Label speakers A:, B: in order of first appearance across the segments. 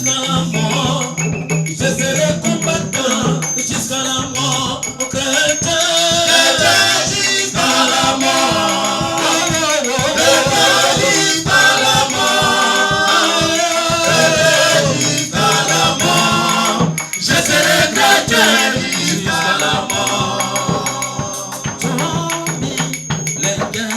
A: jusqu'à la mort. Je serai combattant jusqu'à la mort. Chrétien jusqu'à la mort. Chrétien jusqu'à la mort. Jusqu'à la mort. Je serai chrétien jusqu'à la mort. Tombez les gueules.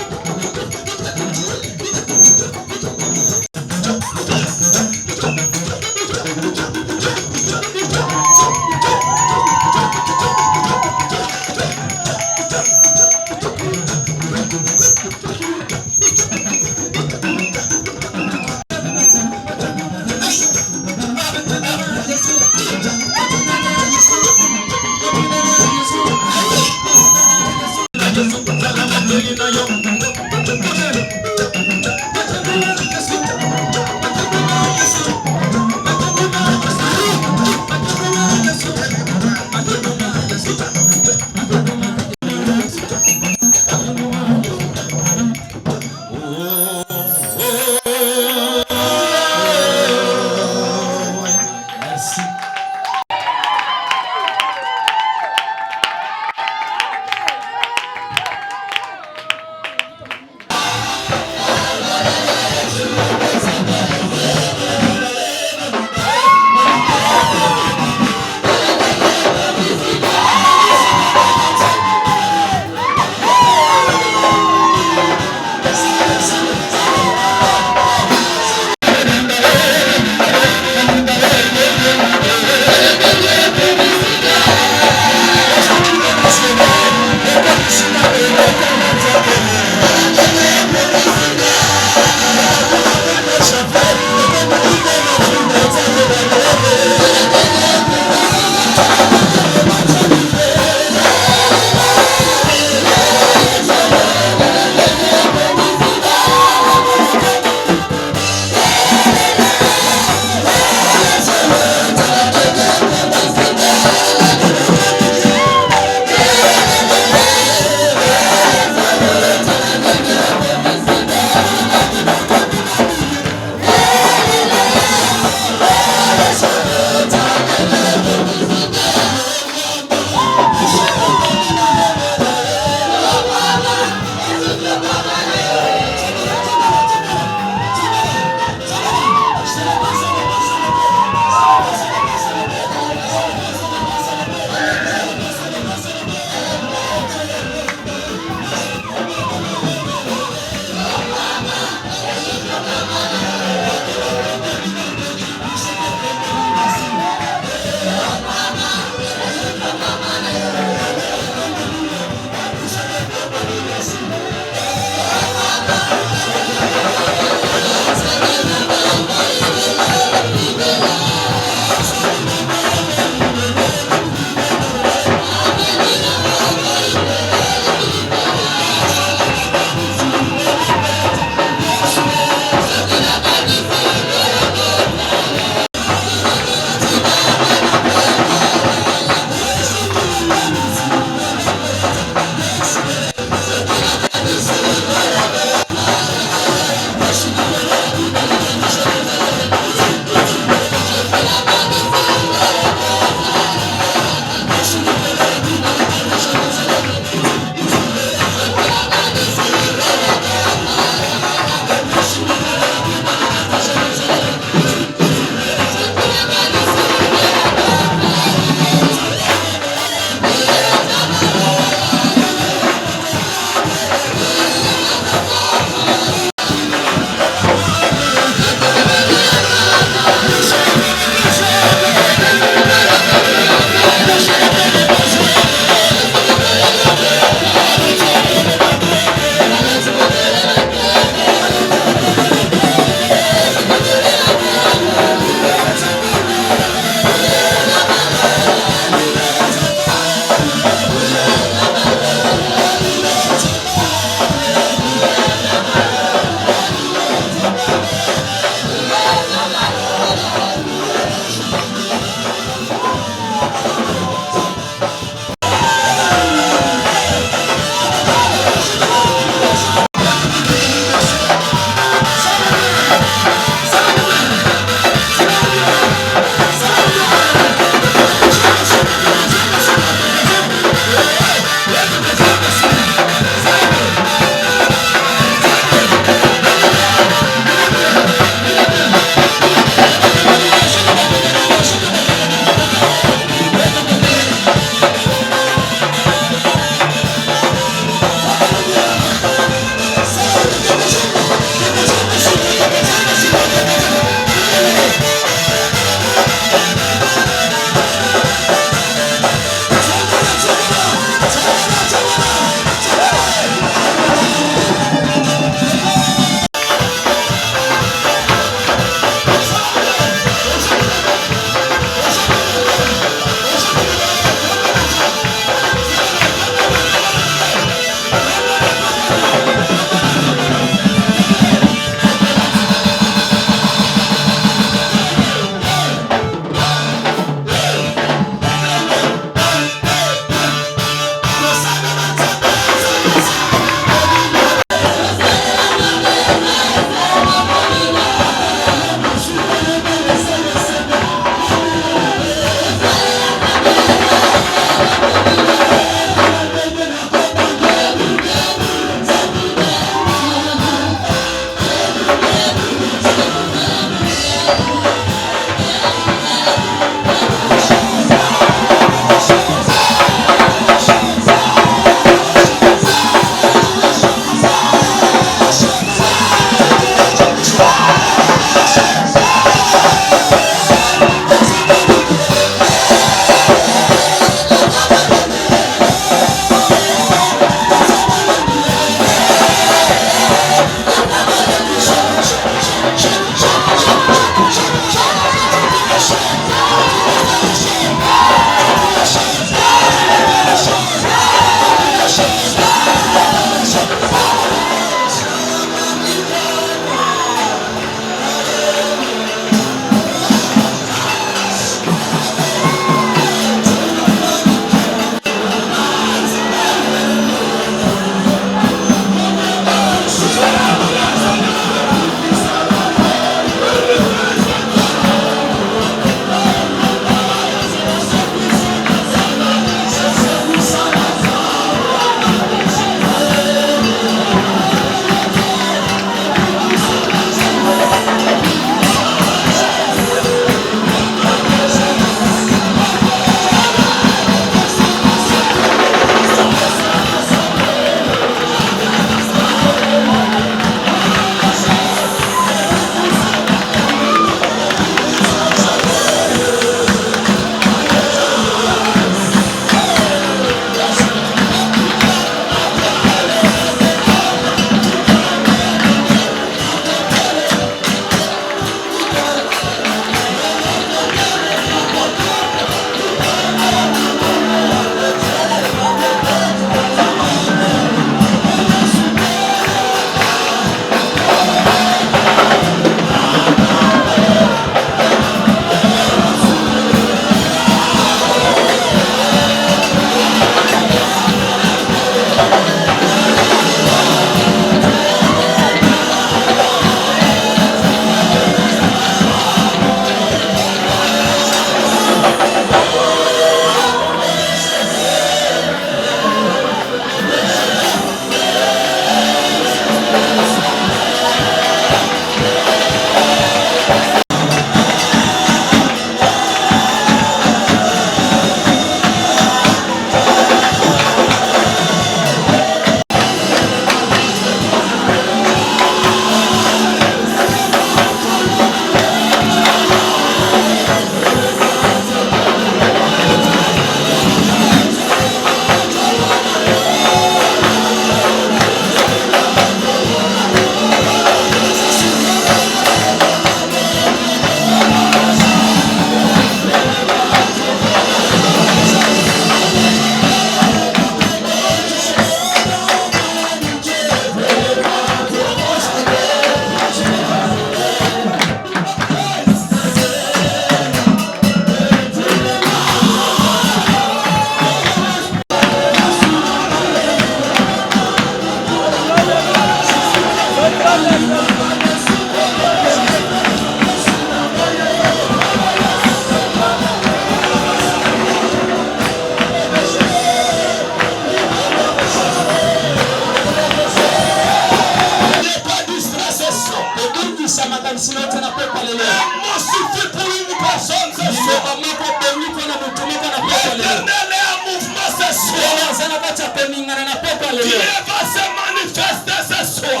A: Dieu va se manifester ce soir.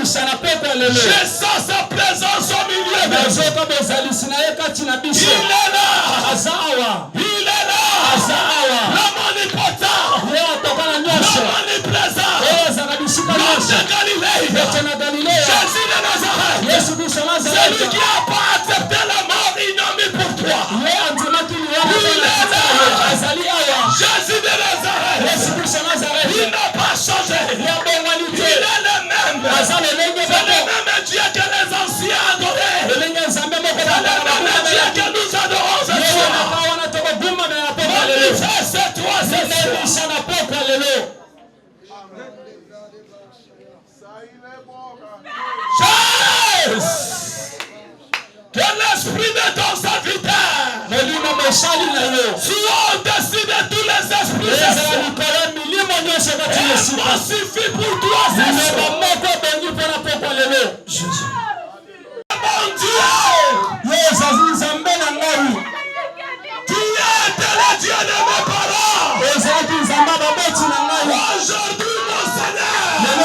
A: Je sens sa présence au milieu de nous. Il est là. Il est là. L'homme omnipotent. L'homme omniprésent. L'homme de Galilée. Jésus de Nazareth. Celui qui n'a pas accepté la mort ignomine pour toi. Il est là. Jésus de Nazareth. Il n'a pas changé. Il est le même. C'est le même Dieu que les anciens adoraient. C'est le même Dieu que nous adorons ce soir. Manifeste-toi ce soir. Que l'esprit de ton serviteur soit au-dessus de tous les esprits. Et moi suffit pour toi ce soir. Jésus. Mon Dieu, tu es le Dieu de mes parents. Aujourd'hui, mon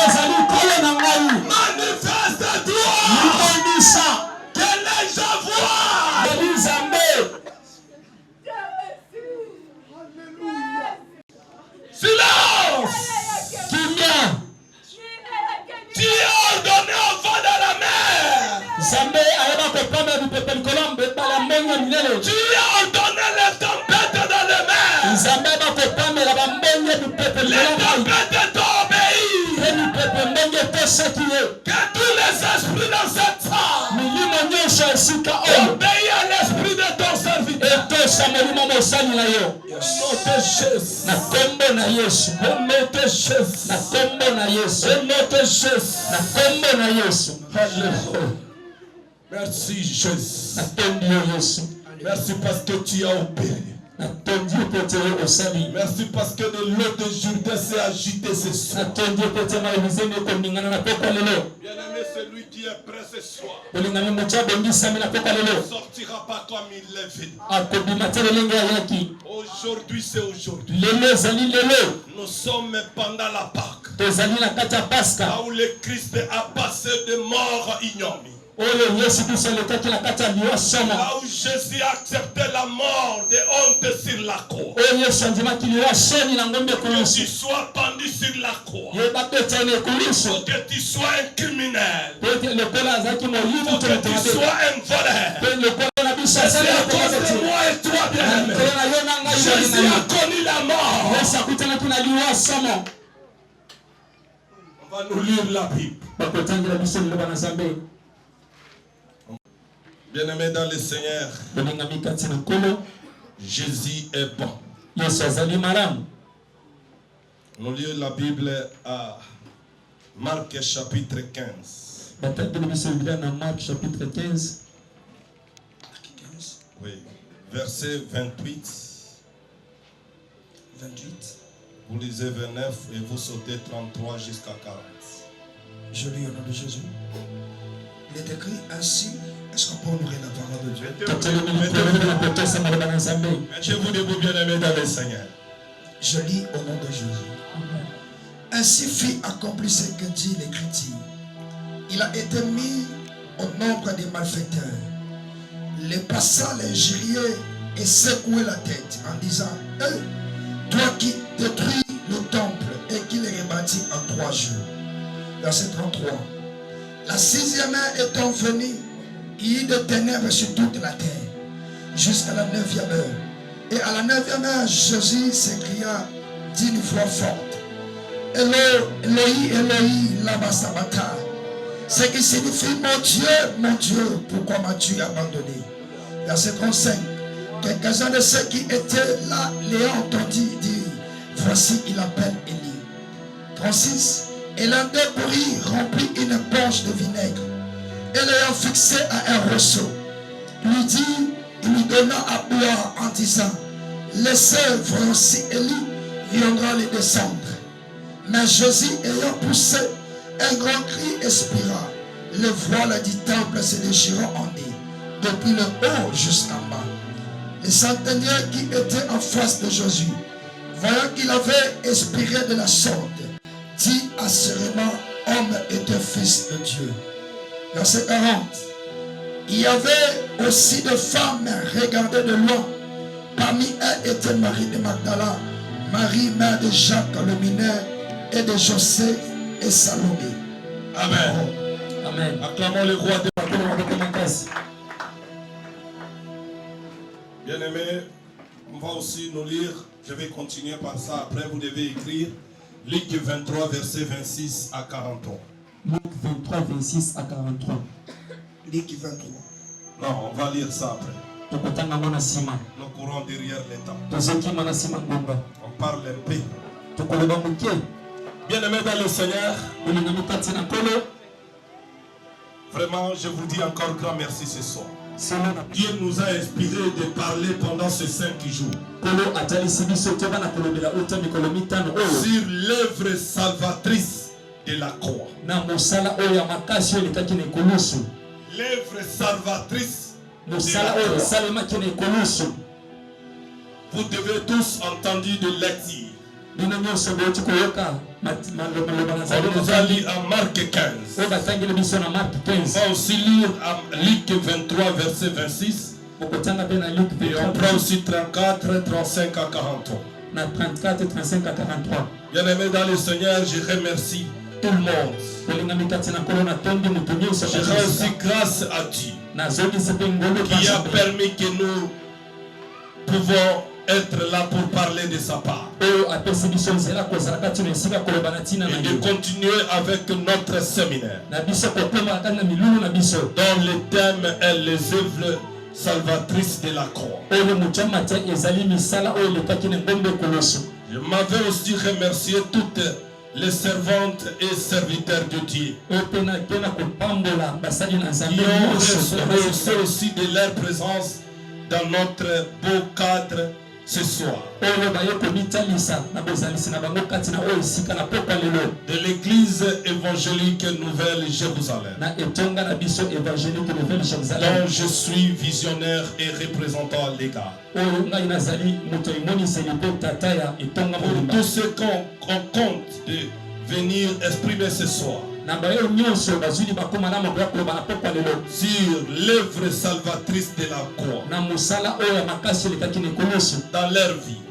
A: Seigneur, manifeste-toi. Que les gens voient. Silence. Tu as ordonné au vent de la mer. Tu as ordonné les tempêtes dans la mer. Les tempêtes t'obéissent. Que tous les esprits dans cette salle obéissent à l'esprit de ton serviteur. Merci Jésus. Merci parce que tu as opéré. Merci parce que de l'eau de Jourdain s'est agité ce soir. Bien-aimé, celui qui est prêt ce soir ne sortira pas comme il l'est venu. Aujourd'hui, c'est aujourd'hui. Nous sommes pendant la Pâque, là où le Christ a passé de mort ignomine. Là où Jésus a accepté la mort de honte sur la croix. Que tu sois pendu sur la croix. Il faut que tu sois un criminel. Il faut que tu sois un voleur. C'est à cause de moi et toi, bien-aimé. Jésus a connu la mort. On va nous lire la Bible. Bien-aimé dans le Seigneur, Jésus est bon. Nous lisons la Bible à Marc chapitre 15.
B: Marc chapitre 15.
A: Oui, verset 28.
B: 28.
A: Vous lisez 29 et vous sautez 33 jusqu'à 40.
B: Je lis au nom de Jésus. Il est écrit ainsi. Est-ce qu'on peut honorer la parole de Dieu?
A: Mettez-vous debout, bien-aimés dans le Seigneur.
B: Je lis au nom de Jésus. Ainsi fit accompli ce que dit l'Écriture. Il a été mis au nombre des malfaiteurs. Les passants l'injuriaient et secouaient la tête en disant: toi qui détruis le temple et qui le rebâtis en 3 jours. Verset 33. La 6e heure étant venue, il y eut des ténèbres sur toute la terre, jusqu'à la 9e heure. Et à la 9e heure, Jésus s'écria d'une voix forte: Eloi, Eloi, lama sabachthani. Ce qui signifie: mon Dieu, pourquoi m'as-tu abandonné? Verset 35. Quelques-uns de ceux qui étaient là l'ayant entendu dire: voici, il appelle Élie. 36. Et l'un d'eux pourrit, remplit une poche de vinaigre, et l'ayant fixé à un rosseau, lui dit, il lui donna à boire en disant: laissez voici Élie viendra les descendre. Mais Jésus, ayant poussé un grand cri, expira. Le voile du temple se déchira en deux, depuis le haut jusqu'en bas. Les centeniers qui étaient en face de Jésus, voyant qu'il avait expiré de la sorte, dit assurément, homme était fils de Dieu. Verset 40. Il y avait aussi des femmes regardées de loin. Parmi elles était Marie de Magdala, Marie, mère de Jacques le mineur, et de José et Salomé.
A: Amen.
C: Amen.
A: Acclamons le roi de Bien-aimés, on va aussi nous lire. Je vais continuer par ça. Après, vous devez écrire Luc 23, verset 26 à 43.
C: Luc 23, 26 à 43.
B: Luc 23.
A: Non, on va lire ça après. Nous courons derrière les temps. On parle un peu. Bien-aimés dans le Seigneur, vraiment, je vous dis encore grand merci ce soir. Dieu nous a inspiré de parler pendant ces 5 jours sur l'œuvre salvatrice de la croix. L'œuvre salvatrice de la croix. Vous devez tous entendre de lecture. On nous a lu à Marc 15. On va aussi lire à Luc 23, verset 26. Et on prend aussi 34, 35 à 43. Bien-aimés dans le Seigneur, je remercie tout le monde. Je rends aussi grâce à Dieu qui a permis que nous pouvons être là pour parler de sa part. Et de continuer avec notre séminaire dont le thème est les œuvres salvatrices de la croix. Je m'avais aussi remercié toutes les servantes et serviteurs de Dieu qui ont reçu aussi de leur présence dans notre beau cadre ce soir. De l'église évangélique Nouvelle Jérusalem, dont je suis visionnaire et représentant légal. Pour tous ceux qu'on compte de venir exprimer ce soir sur l'œuvre salvatrice de la croix dans leur vie.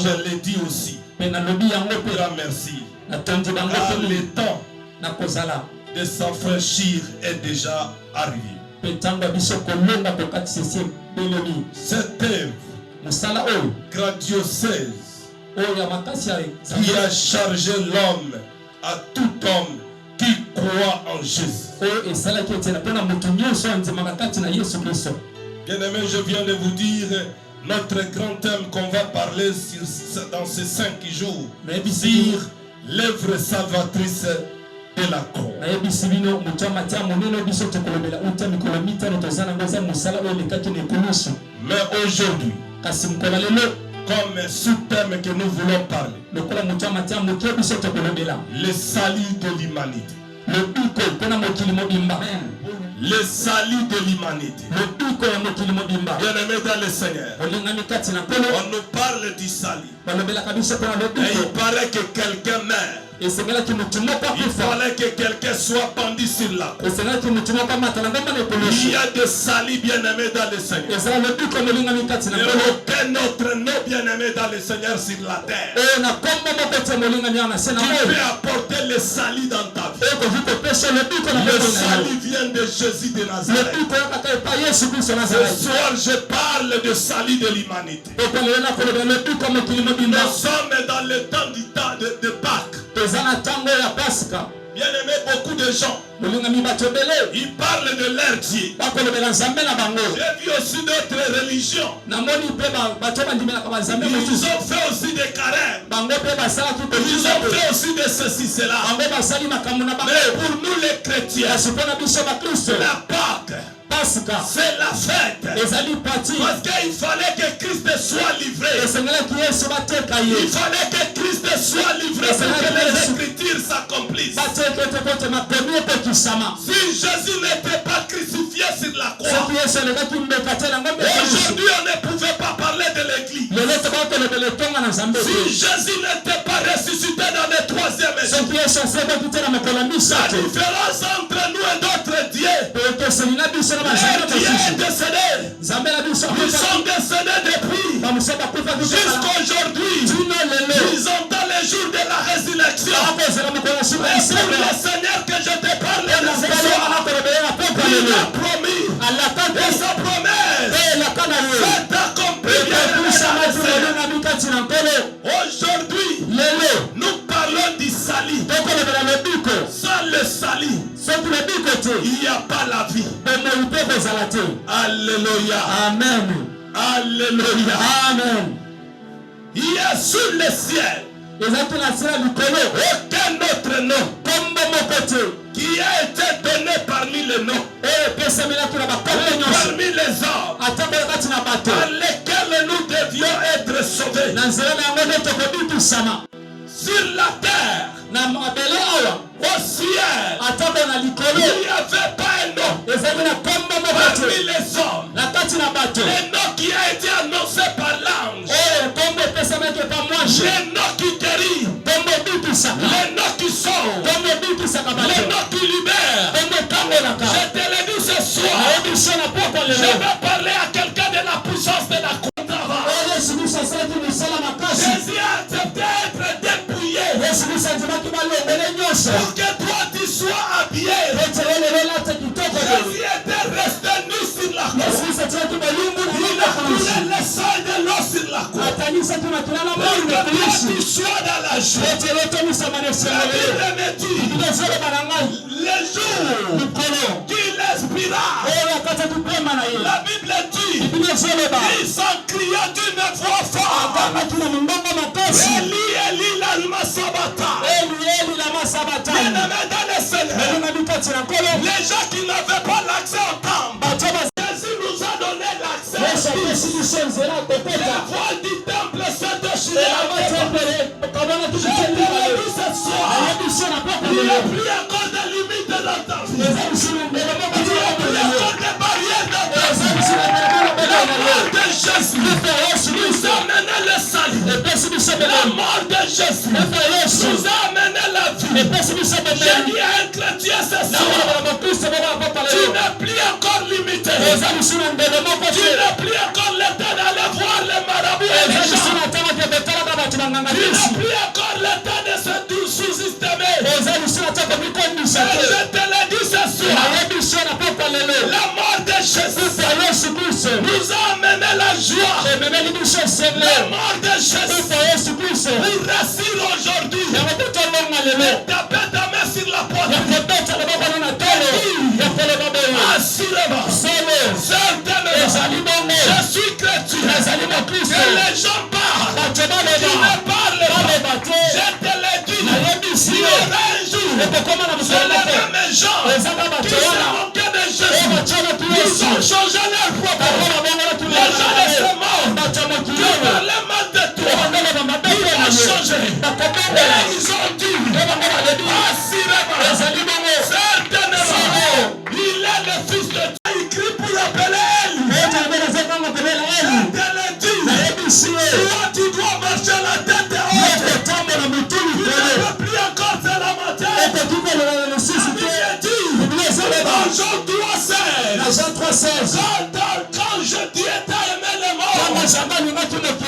A: Je l'ai dit aussi. Grand merci. Car le temps de s'affranchir est déjà arrivé. Cette œuvre grandiose qui a chargé l'homme, à tout homme qui croit en Jésus. Bien-aimés, je viens de vous dire notre grand thème qu'on va parler dans ces 5 jours, sur l'œuvre salvatrice de la croix. Mais aujourd'hui, comme sous-thème que nous voulons parler, le salut de l'humanité. Le salut de l'humanité. Bien-aimés dans le Seigneur, on nous parle du salut. Et il paraît que quelqu'un meurt. Il fallait que quelqu'un soit pendu sur la croix. Il y a des saluts bien-aimés dans le Seigneur. Et aucun autre nom bien-aimé dans le Seigneur sur la terre qui peut apporter le salut dans ta vie. Le salut vient de Jésus de Nazareth. Ce soir, je parle de salut de l'humanité. Nous sommes dans le temps de Pâques. Bien aimé, beaucoup de gens, ils parlent de leur Dieu. J'ai vu aussi d'autres religions. Ils ont fait aussi des carêmes. Ils ont fait aussi de ceci, cela. Mais pour nous les chrétiens, la Pâque, c'est la fête. Parce qu'il fallait que Christ soit livré. Il fallait que Christ soit livré pour que les Écritures s'accomplissent. Si Jésus n'était pas crucifié sur la croix, aujourd'hui on ne pouvait pas parler de l'Église. Si Jésus n'était pas ressuscité dans le troisième jour, la différence entre nous et d'autres dieux, les dieux est décédé. Nous sommes décédés depuis. Jusqu'aujourd'hui, ils ont dans les jours de la résurrection. Et pour le Seigneur que je te parle de ce soir, il a promis, et sa promesse s'est accomplie. Aujourd'hui, nous parlons du salut. Sans le salut, il n'y a pas la vie. Alléluia.
C: Amen.
A: Alléluia.
C: Amen.
A: Il y a sur le ciel aucun autre nom qui a été donné parmi les noms, parmi les hommes, par lesquels nous devions être sauvés. Sur la terre, au ciel, il n'y avait pas un nom parmi les hommes. Le nom qui a été annoncé par l'ange, le nom qui guérit, le nom qui sauve, le nom qui libère. Je te le dis ce soir, je vais parler à quelqu'un de la puissance de la contrainte. Jésus a accepté d'être dépouillé pour que toi tu sois habillé. Jésus était resté nu sur la croix. Il a coulé le sang de l'eau sur la croix pour que toi tu sois dans la joie. La Bible me dit, le jour qu'il expira, la Bible dit, il s'en cria d'une voix forte, Eli, Eli, lama sabata. Bien-aimé dans le Seigneur, les gens qui n'avaient pas l'accès au temple, Jésus nous a donné l'accès. Les voiles du temple se déchirent. Je te le dis ce soir, il n'y a plus encore de limites dans ta vie. Il n'y a plus encore de barrières dans ta vie. La mort de Jésus nous a amené le salut. La mort de Jésus nous a amené la vie. Je dis à un chrétien ce soir, tu n'es plus encore limité. Tu n'es plus encore l'état d'aller voir les marabouts et les gens. Tu n'as plus encore l'état de se sous-estimer. Mais je te le dis ce soir, la mort de Jésus nous a amené la joie. La mort de Jésus nous rassure aujourd'hui. Tapez ta main sur la poitrine. Assurément, certainement, je suis chrétien. Que les gens parlent, tu ne parles pas. Je te le dis, il y aura un jour, c'est les mêmes gens qui se moquaient de Jésus. Ils ont changé leur propos. Les gens de ce monde qui parlaient mal de toi, ils ont changé. Et ils ont dit, assurément, certainement, il est le fils de Dieu. Il crie pour appeler Élie. Toi, tu dois marcher la tête haute. Tu ne peux plus encore faire la matière. Dans Jean 3,16, quand je dis t'as aimé le monde,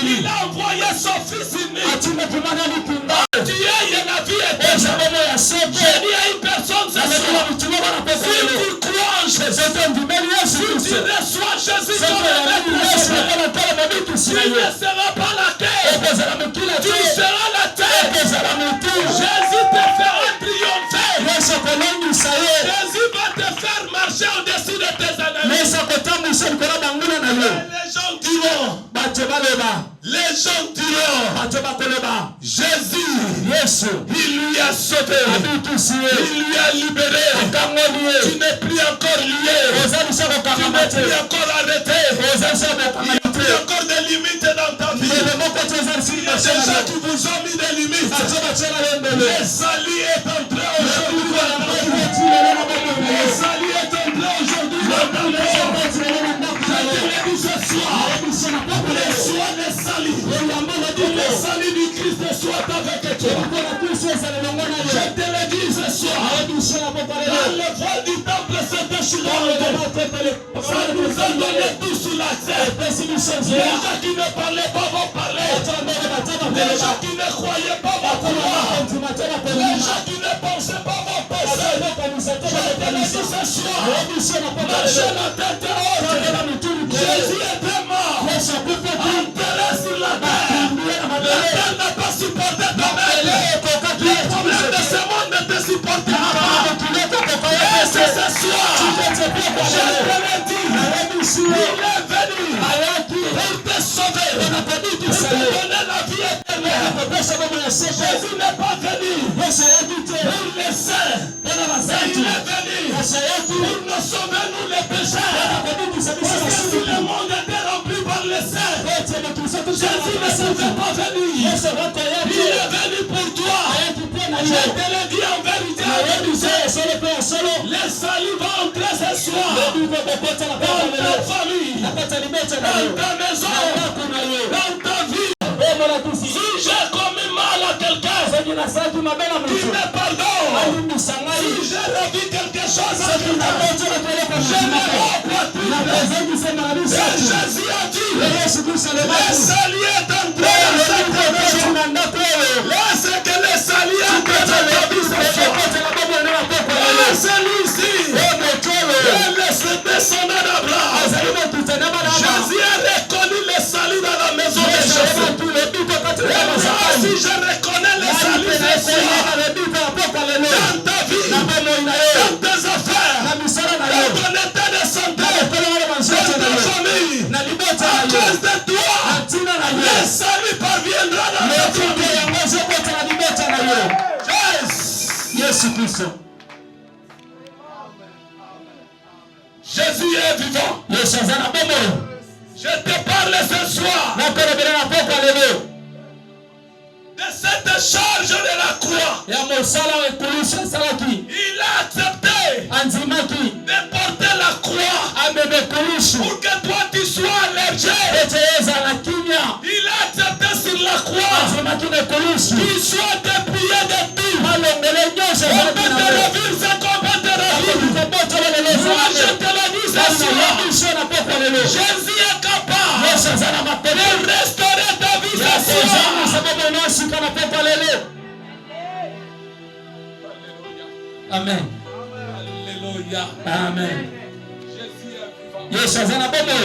A: il a envoyé son fils unique. Dieu, il y a la vie éternelle. J'ai dit à une personne ce soir, si tu crois en Jésus, si tu reçois Jésus comme le tu ne seras pas la terre, tu seras la terre. Jésus te fera triompher. Jésus va te faire marcher au-dessus de tes ennemis. Les gens diront, Jésus, il lui a sauvé, il lui a libéré. Tu n'es plus encore lié, tu n'es plus encore arrêté, il n'y a plus encore de limites dans ta vie. Il y a des gens qui vous ont mis des limites. Le salut est entré aujourd'hui. Le salut est entré aujourd'hui. Je te le dis ce soir, reçois le salut. soit avec toi. Je te le dis ce soir. Dans le vol du temple, c'est déchirant. Ça nous a donné tout sous la tête. Les gens qui ne parlaient pas vont parler. Les gens qui ne croyaient pas vont croire. Les gens qui ne pensaient pas vont penser. Je te le dis ce soir. Marchez la tête haute. Jésus était mort. Enterré sur la terre. La terre n'a pas supporté ta mère. Le problème de ce monde ne te supportera pas. Et c'est ce soir. Je te le dis. Il est venu pour te sauver. Pour te donner la vie éternelle. Jésus n'est pas venu pour laisser. Il est venu pour nous sauver, nous les pécheurs. Parce que si le monde était rempli par les saints, Jésus ne pouvait pas venir. Il est venu pour toi. Je te le dis en vérité. Les saluts vont entrer ce soir. Dans ta famille, dans ta maison, dans ta vie. Si j'ai commis mal à quelqu'un, qui me pardonne. Si j'ai revu quelque chose à quelqu'un, je me vois. Et Jésus a dit, le salut est entré dans cette maison. Laisse que le salut entre dans ta vie ce soir. Et celui-ci, et laisse descendre d'Abraham. Jésus a reconnu le salut dans la maison de Jésus. Et si je reconnais le salut ce soir, dans ta vie, dans tes affaires, dans ton état de santé, dans ta famille, à cause de toi, le salut parviendra dans ta famille.
C: Yesu Kristo.
A: Jésus est vivant. Je te parle ce soir de cette charge de la croix. Il a accepté de porter la croix pour que toi tu sois léger. Il a accepté sur la croix qu'il soit dépouillé de tout. On peut te revivre ce qu'on peut te revivre. Moi je te le dis ce soir. Jésus est capable de restaurer ta vie ce soir.
C: Amen.
A: Alléluia.
C: Amen.
A: Jésus est vivant.
C: Yesu azana bomo.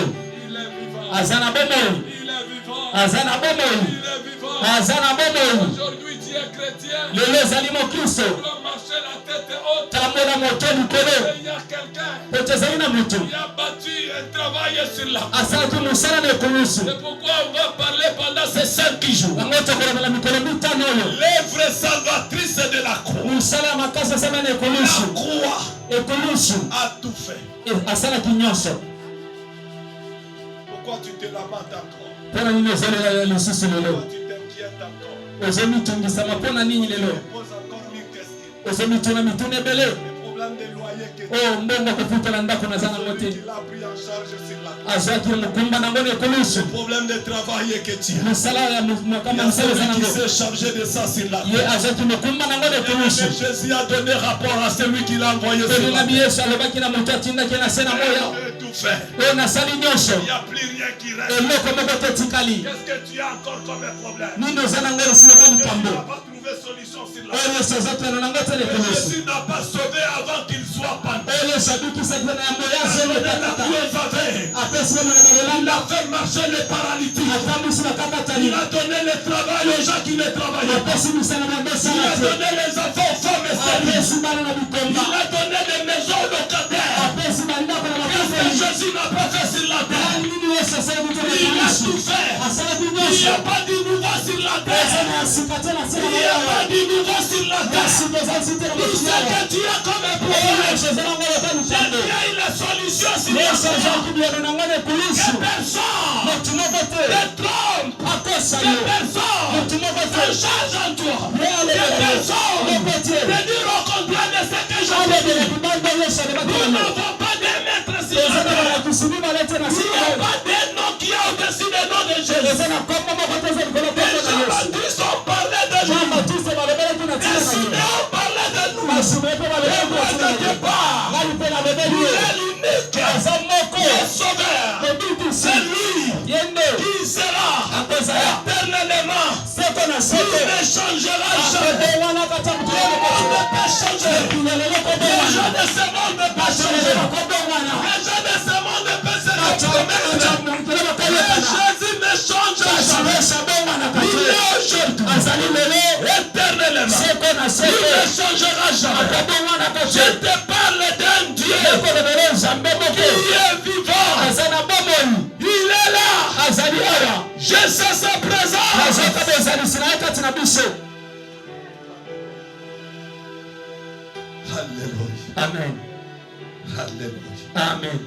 A: Il est vivant.
C: Azana bomo.
A: Il est vivant.
C: Azana bomo.
A: Il est vivant.
C: Azana bomo.
A: Aujourd'hui tu es chrétien.
C: Lelo ezali mokristo.
A: Tu dois marcher la tête haute.
C: Tambola moto likolo.
A: Il y a quelqu'un
C: Potezali na moto.
A: qui a battu un travail sur la croix.
C: Asalaki musala na ekolusu.
A: C'est pourquoi on va parler pendant ces 5 jours.
C: Bango tokolobela mikolo mitano oyo.
A: L'œuvre salvatrice de la croix.
C: Musala ya makasi asala na
A: La
C: ekolusu.
A: croix
C: Ekolusu.
A: a tout fait.
C: Asalaki nyonso.
A: Pourquoi tu te lamentes encore?
C: Mpona nini ozolela lisusu lelo?
A: Pourquoi tu t'inquiètes encore?
C: Ozomitungisama mpona nini lelo?
A: Pose encore une question.
C: Ozomituna mituna ebele.
A: Le problème de loyer que tu
C: Oh, mbongo kofutela ndako naza nango te.
A: l'a pris en charge sur la croix.
C: Azwaki mokumba nango na ekolusu.
A: Le problème de travail que tu as.
C: Mosala ya
A: Il y
C: makamba
A: a
C: mosala eza
A: celui qui
C: nango.
A: s'est chargé de ça sur la
C: Ye
A: croix.
C: azwaki mokumba nango na ekolusu.
A: Et Jésus a donné rapport à celui qui l'a envoyé sur la
C: Tolinami
A: croix.
C: Yesu alobaki na moto atindaki na se na moya.
A: J'ai tout fait.
C: Oyo nasali nyonso.
A: Il n'y a plus rien qui reste.
C: Eloko moko te etikali.
A: Qu'est-ce que tu as encore comme un problème?
C: Nini oza nango esila kwa
A: Tu
C: likambo.
A: n'as pas trouvé solution sur la
C: Oyo
A: croix.
C: Yesu azotela nango te na ekolusu.
A: Jésus n'a pas sauvé avant qu'il soit pendu.
C: Oyo Yesu abikisaki na yango ya
A: Il a
C: zelo
A: donné la
C: takata.
A: vie aux aveugles.
C: Apesi bana na
A: Il
C: balolanda.
A: a fait marcher les paralytiques.
C: Atambwisi bakakatani.
A: Il a donné le travail aux gens qui ne travaillaient pas.
C: Apesi misala na
A: Il
C: besala
A: a
C: te.
A: donné les enfants aux femmes stériles.
C: Apesi bana na bikomba.
A: Il a donné des maisons aux locataires.
C: Apesi bandako na
A: Qu'est-ce que
C: bakatani.
A: Jésus n'a pas fait sur la terre?
C: Nini Yesu asali kutoka
A: Il a
C: ekolusu.
A: tout fait.
C: Asalaki
A: Il n'y a
C: nyonso.
A: pas de nouveau sur la
C: Eza
A: terre.
C: na sika te na se
A: Il
C: na
A: n'y a
C: mayawa.
A: pas de nouveau sur la terre.
C: Kasi tozali te na
A: Tout ce
C: mayawa.
A: que tu as comme un
C: Oyo
A: problème,
C: Yesu eza nango loka likambo.
A: Jésus a eu la solution sur la
C: Yesu
A: terre.
C: azalaki biyano nango na
A: Que
C: ekolusu.
A: personne
C: Motu moko te
A: ne trompe.
C: akosa
A: Que
C: yo.
A: personne
C: Motu moko
A: ne
C: te
A: change en toi.
C: ye
A: Que
C: alobela
A: personne
C: moko te
A: ne dire au contraire de ce que je
C: alobela
A: dis.
C: libanda Yesu alobaki
A: Nous
C: nango.
A: n'avons pas de maître sur
C: Eza
A: la
C: na
A: terre.
C: balakisi mibale te na
A: Il n'y
C: sika
A: a
C: oyo.
A: pas de nom qui est au-dessus du nom de Jésus.
C: Eza na kombo moko te eza likolo
A: Les
C: kombo na Yesu.
A: Jean-Baptiste ont parlé de quelque part, il est l'unique, le sauveur. C'est lui qui sera éternellement. Il ne changera jamais. Le monde ne peut changer. Les gens de ce monde ne peuvent changer. Les gens de ce monde ne peuvent se compromettre. Mais Jésus ne change jamais. Il est aujourd'hui, éternellement. Il ne changera jamais. Je te parle d'un Dieu qui est vivant. Il est là. Je sais sa présence. Alléluia.
C: Amen.
A: Alléluia.
C: Amen.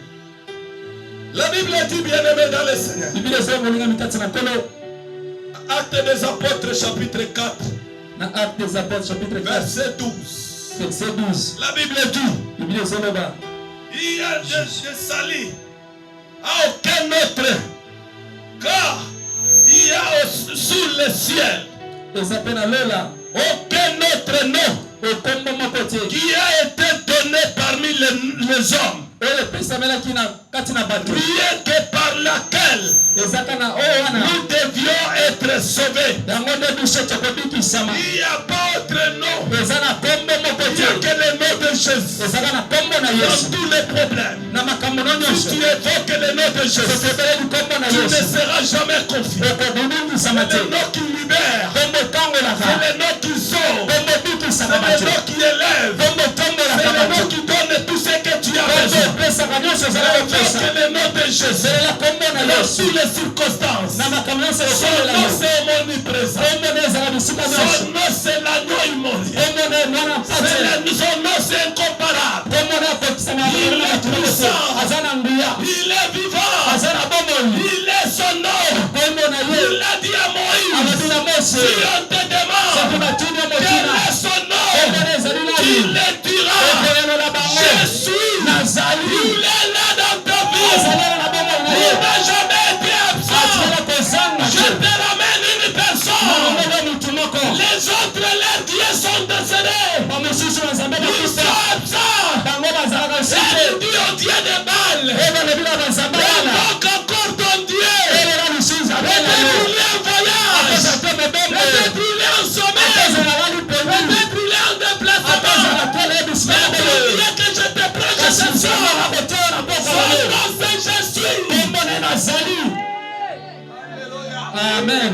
A: La Bible dit, bien-aimé dans le Seigneur. Actes des Apôtres, chapitre 4,
C: Actes des Apôtres, chapitre 4,
A: verset 12.
C: verset 12.
A: La Bible dit, il y a de salut à aucun autre, car il y a sous le ciel aucun autre nom qui a été donné parmi les hommes, rien que par laquelle nous devions être sauvés. Il n'y a pas autre nom, rien que le nom de Jésus. Dans tous les problèmes, si tu évoques le nom de Jésus, tu ne seras jamais confus. C'est le nom qui libère, c'est le nom qui sauve, c'est le nom qui élève, c'est le nom qui donne tout ce que tu as besoin. Évoque le nom de Jésus dans toutes les circonstances. Son nom c'est omniprésent. Son nom c'est l'agneau immolé. Son nom c'est incomparable. Il est puissant. Il est vivant. Il est son nom. Il a dit à Moïse, si on te demande quel est son nom, il le dira. Je suis. Il est là dans ta vie. Il n'a jamais été absent. Je te ramène une personne. Les autres, leurs dieux sont décédés. Ils sont absents. C'est Dieu au Dieu de Baal. Invoque encore ton Dieu. Brûler en voyage. Brûler en sommeil. Brûler en déplacement. Mais pour dire que je te prêche ce soir, son nom c'est Jésus.
C: Amen.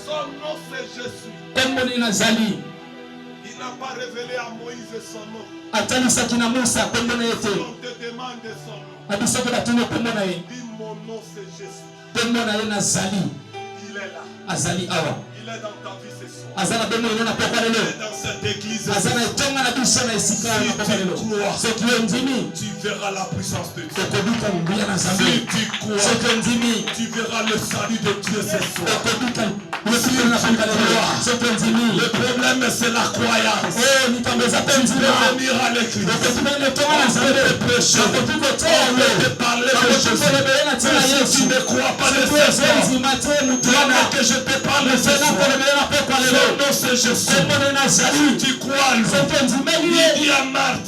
A: Son nom c'est Jésus. Il n'a pas révélé à Moïse son nom. On te demande son nom. Dis mon nom c'est Jésus. Il est là. Il est dans ta vie ce soir. Il est dans cette église. Si tu crois, tu verras la puissance de Dieu. Si tu crois, tu verras le salut de Dieu ce soir. Si tu crois, le problème c'est la croyance. Tu peux venir à l'église. On peut te prêcher. On peut te parler de Jésus. Mais si tu ne crois pas de ce soir, que je te parle de ce soir. Son nom c'est Jésus. Si tu crois, il dit à Marthe,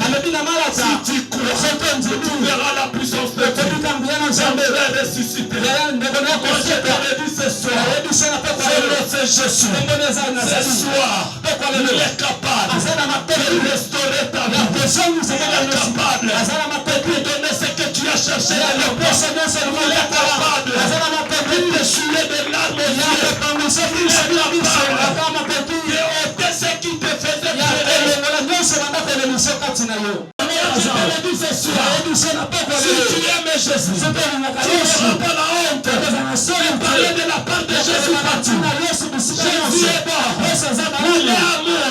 A: si tu crois, tu verras la puissance de Dieu. J'aimerais ressusciter. Moi je t'avais dit ce soir, son nom c'est Jésus. Ce soir, il est capable de restaurer ta vie. Il est capable de te donner ce que tu as cherché à l'époque. Il est capable de te chouler des larmes aux yeux. Il est capable de ôter ce qui te faisait pleurer. Je te le dis ce soir, si tu aimes Jésus, tu n'auras pas la honte de parler de la part de Jésus partout. Jésus est bon, il est amour,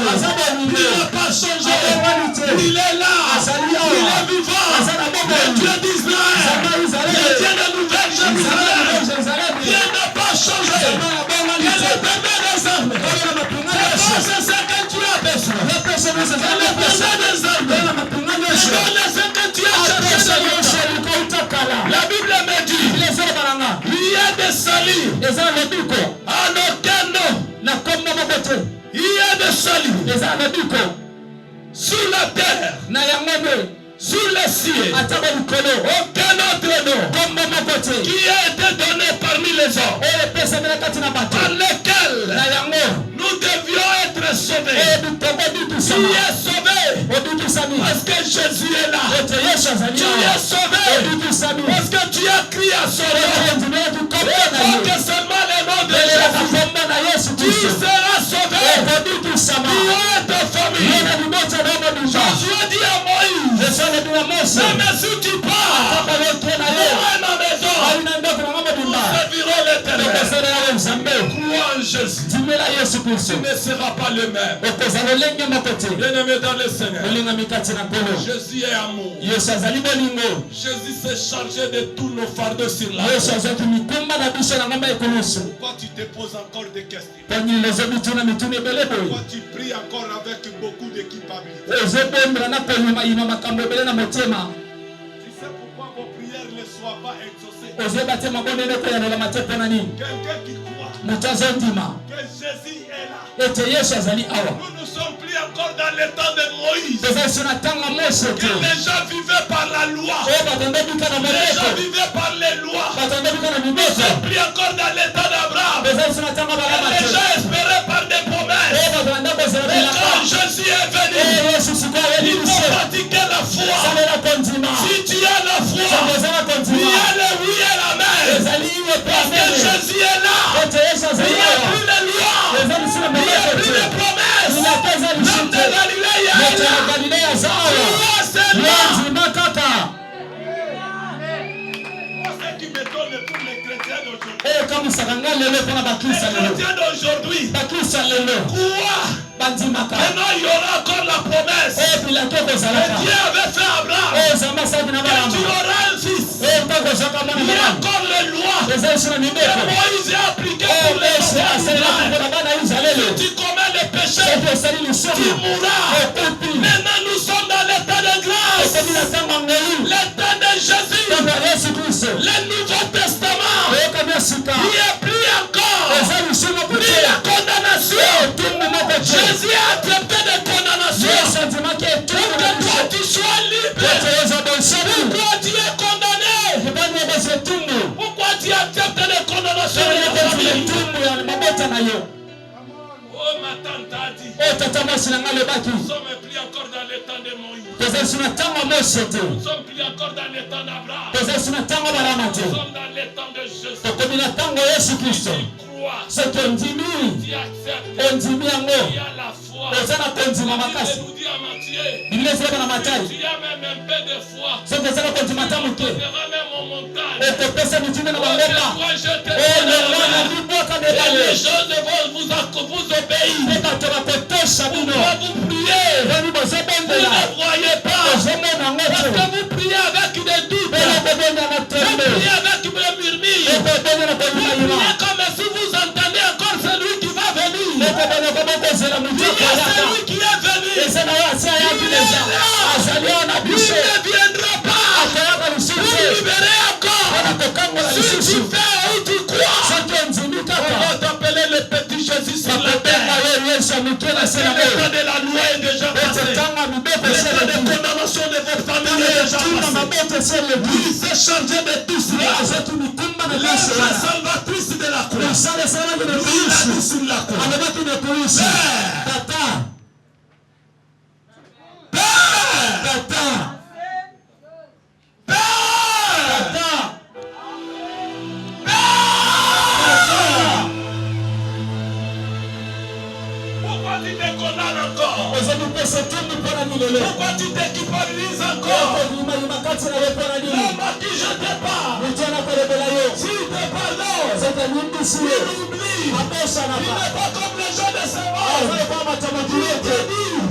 A: il n'a pas changé, il est là, il est vivant, le Dieu d'Israël, le Dieu de Nouvelle-Jérusalem, Dieu n'a pas changé, il est le bébé des hommes, c'est ce que tu as besoin, c'est le bébé des hommes. La Bible me dit il y a des saluts en aucun nom. Il y a des saluts
B: terre,
A: na yango
B: sur les cieux,
A: ataba likolo
B: aucun autre nom
A: kombo moko te
B: qui a été donné parmi les hommes,
A: oyo epesamela kati na bato
B: par lequel
A: na yango
B: nous devions être sauvés.
A: oyo bitongo
B: Tu
A: bitusama
B: es sauvé
A: obitusami
B: parce que Jésus est là.
A: ete yesu azali
B: Tu es sauvé
A: obitusami
B: parce que tu as crié à son nom.
A: ondimeli kombo
B: Il
A: na
B: faut
A: yo
B: que seulement le nom de
A: elelaka
B: Jésus,
A: kombo na yesu
B: tu
A: kristo
B: seras sauvé.
A: okobitusama
B: Toi et ta famille.
A: ye na libota na omobimba
B: Josué dit à Moïse,
A: esolobi na mose
B: même si tu pars,
A: ataka yoke na yo
B: moi et ma maison,
A: ali na ndako na
B: nous
A: omobimba
B: servirons l'Éternel.
A: tokosalela nzambe
B: Crois en Jésus.
A: dimela yesu kristo
B: Tu ne seras pas le même.
A: okozala olenge moko te
B: Bien-aimé dans le Seigneur,
A: olingami kati na nkolo
B: Jésus est amour.
A: yesu azali bolingo
B: Jésus s'est chargé de tous nos fardeaux sur la
A: yesu
B: terre.
A: azwaki mikumba na biso na ngamba ekulusu
B: Pourquoi tu te poses encore des questions?
A: poni lozobituna mituna ebele boye
B: Pourquoi tu pries encore avec beaucoup d'équipabilité?
A: ozobondela na koyimayima makambo ebele na motema
B: Tu sais pourquoi vos prières ne soient pas exaucées?
A: ozoyeba te mabondeli koyanelama te mpo na nini
B: Quelqu'un qui croit
A: moto azondima
B: que Jésus est là.
A: ete yesu azali awa
B: Nous ne sommes plus encore dans le temps de Moïse.
A: tozali so na ntango mose
B: Que
A: te
B: les gens vivaient par la loi.
A: oyo bato ndobika na
B: Les gens
A: mobeko
B: vivaient par les lois.
A: bato ndobika na
B: Nous ne
A: mibeko
B: sommes plus encore dans l'état d'Abraham.
A: tozali so na ntango
B: Que
A: balama
B: les
A: te
B: gens espéraient par des promesses.
A: oyo bato banda kozela
B: Mais
A: bilaka
B: quand Jésus est venu,
A: oyo yesu sikoyo ayeli
B: il faut
A: biso
B: pratiquer la foi.
A: salela kondima
B: Si tu as la foi,
A: sango ezala
B: tu
A: kondima
B: as le oui et la main.
A: ezali iwe pe
B: Parce que
A: amene
B: Jésus est là.
A: ete yesu
B: Il
A: azali
B: n'y a
A: awa
B: plus de loi.
A: ezali si na
B: Il n'y a
A: mobeko
B: plus
A: te
B: de promesses.
A: ilaka eza
B: L'homme
A: lisu
B: de
A: te
B: Galilée est
A: moto ya
B: là.
A: galileya aza awa
B: Toi, c'est là.
A: yondima kaka
B: Moi, ce qui m'étonne pour les chrétiens d'aujourd'hui.
A: oyo ekamisaka ngai lelo mpona bakristo
B: Les
A: lelo
B: chrétiens d'aujourd'hui
A: bakristo lelo
B: croient
A: bandimaka
B: que non, il y aura encore la promesse.
A: oyo bilaka
B: Et
A: ekozalaka
B: Dieu avait fait à Abraham.
A: oyo nzambe asalaki na
B: Que tu
A: balama
B: auras un fils.
A: oyo mpe kozwaka mwana
B: Il y a
A: malamu
B: encore les lois.
A: ezali so na
B: Que
A: mibeko
B: Moïse a appliqué
A: oyo
B: pour les
A: mese
B: enfants
A: asalelaki
B: d'Israël.
A: mpona bana ya israele
B: Si tu commets les péchés,
A: soki osali
B: tu
A: lisumu
B: mourras.
A: okupi
B: Maintenant, nous sommes dans l'état de grâce.
A: okomi na ntango ya ngolu
B: L'état de Jésus.
A: ntango ya yesu kristo
B: Le Nouveau Testament.
A: oyokami ya sika
B: Il n'y a plus encore
A: eza lisumu
B: ni
A: te
B: la condamnation.
A: etumbu moko te
B: Jésus a accepté de condamnation.
A: yesu andimaki
B: Pour
A: etumbu
B: que
A: na
B: toi
A: biso
B: tu sois libre.
A: ete eza bonsomi
B: Pourquoi tu es condamné?
A: ebani obesa etumbu
B: Pourquoi tu acceptes les condamnations de ta
A: oyokozala
B: famille?
A: etumbu ya mabota na yo
B: Oh, ma tante a dit.
A: oyo tata mwasi na ngai alobaki
B: Nous sommes plus encore dans le temps de Moïse.
A: tozali so na ntango ya mose te
B: Nous sommes plus encore dans le temps d'Abraham.
A: tozali so na ntango balama te
B: Nous sommes dans le temps de Jésus.
A: tokomi na ntango ya yesu kristo
B: Tu crois,
A: soki ondimi
B: tu acceptes,
A: ondimi yango
B: tu as la foi.
A: oza na kondima
B: Il
A: makasi
B: nous dit à Matthieu,
A: biblia ezalaka na matai
B: tu as même un peu de foi.
A: soki oza na kondima ta
B: Tu
A: moke
B: verras même en montagne.
A: okopesa mituna na
B: Oh,
A: bangomba
B: toi, je te
A: oyo
B: donne la
A: na
B: main.
A: libwaka
B: Et les
A: mibale
B: choses vont vous obéir.
A: mpe bato bakotosha bino
B: Pourquoi vous priez?
A: boni
B: Vous
A: bozobondela
B: ne voyez pas.
A: ozomona yango
B: Parce
A: te
B: que vous priez avec des doutes.
A: pele kobonda na
B: Vous
A: tembe
B: priez avec des murmures.
A: ekobonda na
B: Vous
A: koyimayima
B: priez comme si vous entendez encore celui qui va venir.
A: ekobonda kobokozela
B: Il
A: motu
B: y a
A: akoyaka
B: celui qui est venu.
A: eza na yo asi ayaki deja azali awa na
B: Il
A: biso
B: ne viendra pas.
A: akoyaka
B: Vous
A: lisusu
B: libérez encore.
A: mpona kokangola
B: Si tu
A: lisusu
B: fais ou tu crois.
A: soki ondimi
B: On
A: kaka
B: va t'appeler le petit Jésus sur la
A: bakobenga
B: terre.
A: yo yesu ya moke na se na
B: Le temps
A: yo
B: de la loi est déjà
A: ete
B: passé.
A: ntango ya mibeko
B: Le temps de
A: eseleki
B: condamnation de votre famille est déjà
A: tuna
B: passé.
A: maboko eseleki
B: Il s'est chargé de tout cela.
A: azaki mikumba na
B: L'œuvre
A: biso
B: salvatrice de la croix.
A: mosala esalaki na
B: Lui, il a dit
A: kulusu
B: sur la croix.
A: alobaki na kulusu
B: Père.
A: tata
B: Père.
A: tata
B: Père.
A: tata
B: Pourquoi tu te condamnes encore?
A: ozomipesa etumbu mpona nini lelo
B: Pourquoi tu t'équipabilises encore?
A: okoyimayima kati na yo mpona nini
B: L'homme à qui je te parle,
A: moto wana kolobela yo
B: s'il te pardonne,
A: soki alimbisi
B: il
A: yo
B: oublie. Il
A: abosanaka
B: n'est pas comme les gens de ce monde.
A: ozoyokoa matamokili ete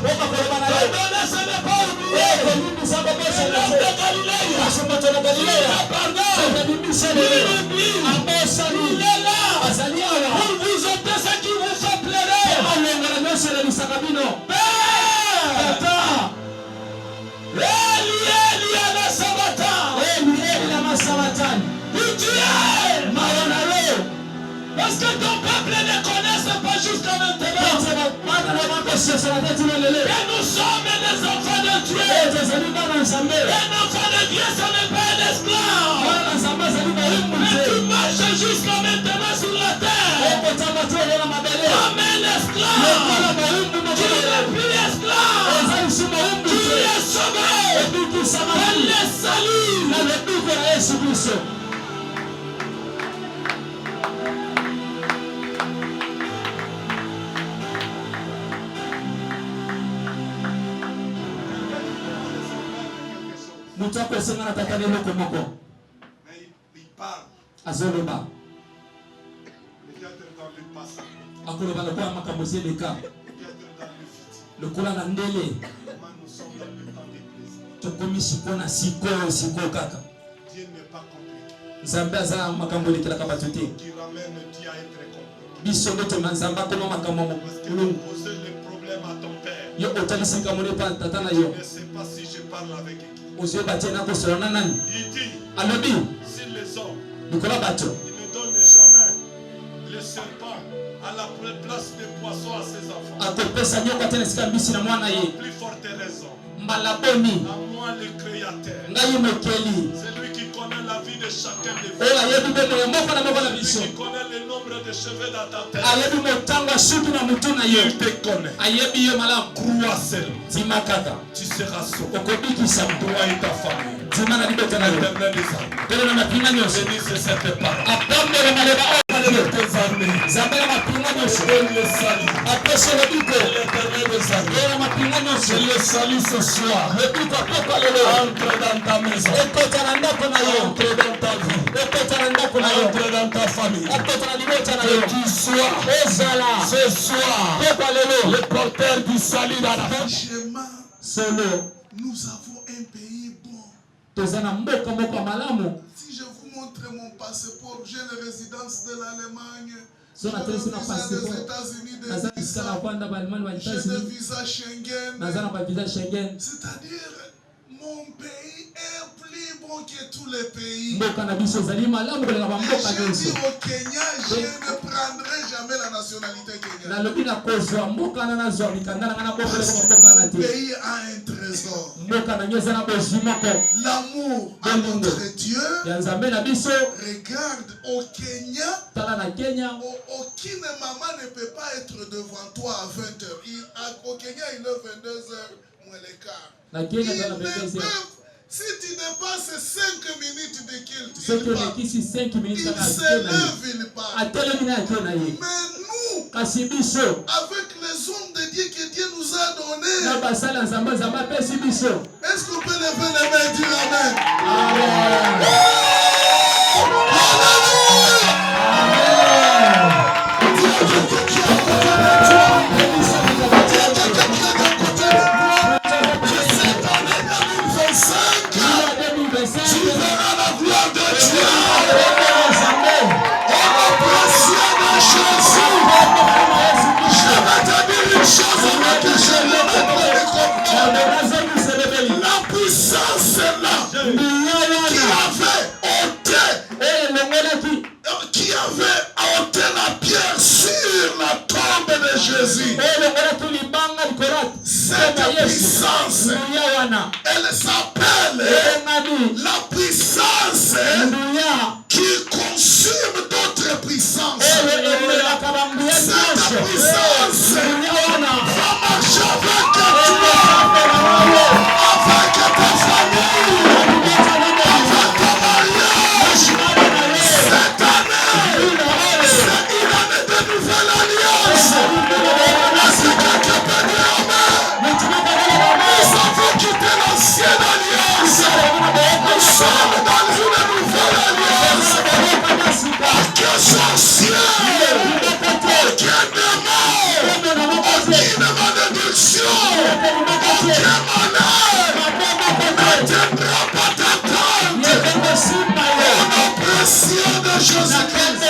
A: okakoloba na yo
B: Pardonner, ce n'est pas oublier.
A: okolimbisa
B: L'homme
A: bobosana
B: de Galilée,
A: kasi moto na galileya
B: te pardonne.
A: soki alimbisa
B: Il
A: lelo
B: oublie.
A: abosani
B: Il est là
A: azali awa
B: pour vous ôter ce qui vous fait pleurer.
A: alongana nyonso elelisaka bino
B: Père,
A: tata
B: Eli, Eli, Ana Sabata.
A: elieli na masabatani
B: Pitié.
A: mawa na yo
B: Parce que ton peuple ne connaisse pas jusqu'à maintenant
A: ete bana na bakosesana te tina lele
B: que nous sommes des enfants de
A: Dieu.
C: Et
A: Un enfant de Dieu, ça n'est pas un esclave. Mais tu marches jusqu'à maintenant sur la terre. Comme un esclave. Tu n'es plus esclave. Tu es sauvé. Par le salut.
B: Mais il parle.
C: azoloba
B: Peut-être dans le passé.
C: akoloba lokola makambo ezeleka
B: Peut-être dans le futur.
C: lokola na ndele
B: Comment nous sommes dans le temps des présents.
C: tokomi sikoyo na sikoyo kaka
B: Dieu n'est pas compliqué.
C: nzambe aza na makambo elekelaka bato te
B: Qui ramène Dieu à être compliqué.
C: biso nde tona nzambe akoma makambo
B: Parce que
C: molungu
B: vous posez les problèmes à ton père.
C: yo otalisaki likambo nde mpa tata na
B: Je
C: yo
B: ne sais pas si je parle avec qui.
C: ozoyeba tie na kosola na nani
B: Il dit,
C: alobi
B: si les hommes,
C: likola bato
B: ils ne donnent jamais le serpent à la place des poissons à ses enfants.
C: akopesa nyoka te na esika mbisi na mwana ye
B: Plus forte raison.
C: mbala boni
B: À moi le créateur.
C: ngai mokeli
B: C'est lui qui connaît la vie de chacun de vous.
C: oyo ayebi bomoi ya moko na moko na
B: Lui
C: biso
B: qui connaît le nombre de cheveux dans ta tête.
C: ayebi motango ya suki na mutu na yo
B: Il te connaît.
C: ayebi yo malamu
B: Crois seulement.
C: ndima kaka
B: Tu seras sauvé.
C: okobikisama
B: Toi et ta famille.
C: ndima na libota na yo
B: L'éternel des armées.
C: pele na mapinga nyonso
B: Bénisse cette parole.
C: apambela maloba oyo
B: Tes armées.
C: nzambe na mapinga nyonso
B: Donne le salut.
C: apesa lobiko
B: L'éternel des armées.
C: pele na mapinga nyonso
B: Je le salue ce soir.
C: lobiko apoko lelo
B: Entre dans ta maison.
C: ekota na ndako na yo
B: Entre dans ta vie.
C: ekota na ndako na yo
B: Entre dans ta famille.
C: ekota na libota na yo
B: Que tu sois
C: ezala
B: ce soir
C: pokwa lelo
B: le porteur du salut dans la famille.
D: Franchement,
C: solo
D: nous avons un pays bon.
C: toza na mboka moko ya malamu
D: Si je vous montre mon passeport, j'ai la résidence de l'Allemagne,
C: so na
D: j'ai
C: telesi
D: le
C: na
D: visa des
C: passeport
D: États-Unis,
C: naza
D: des
C: esika na
D: visas,
C: kwanda baallemagne ba
D: j'ai le
C: états-unis
D: visa Schengen.
C: naza na bavisa Schengen
D: C'est-à-dire, mon pays est plus bon que tous les pays.
C: mboka na biso ezali malamu koleka
D: Et
C: bamboka
D: j'ai dit
C: nyonso
D: au Kenya, je ne prendrai jamais la nationalité kenyane.
C: nalobi na kozwa mboka na nazwa mikanda na nga na bokoleka bamboka na
D: Mon
C: te
D: pays a un trésor.
C: mboka na nyo eza na bozwi moko
D: L'amour à notre Dieu.
C: ya nzambe na biso
D: Regarde, au Kenya,
C: tala na kenya
D: aucune maman ne peut pas être devant toi à 20h. Au Kenya, il est 22h moins le quart.
C: na kenya
D: Ils
C: tala
D: ne
C: bekesi
D: peuvent, si tu dépasses 5 minutes de culte,
C: soki
D: ils partent.
C: omekisi 5 minutes
D: Ils
C: kaka
D: se
C: ake na ye
D: lèvent, ils partent.
C: atelemi na ake na ye
D: Mais nous,
C: kasi biso
D: avec les hommes de Dieu que Dieu nous a donnés,
C: na basali ya nzambe nzambe apesi biso
D: est-ce qu'on peut lever les mains et dire Amen? La puissance est là qui avait ôté la pierre sur la tombe de Jésus. Cette puissance, elle s'appelle la puissance qui consume d'autres puissances. Cette puissance va marcher avec toi, avec ta famille, avec ton mariage. Cette année, c'est une année de nouvelle alliance. Est-ce que quelqu'un peut dire Amen? Nous avons quitté l'ancienne alliance. Nous sommes dans une nouvelle alliance. Aucun sorcier, aucun démon, aucune malédiction, aucun malheur n'atteindra pas ta tente. Au nom précieux de Jésus-Christ.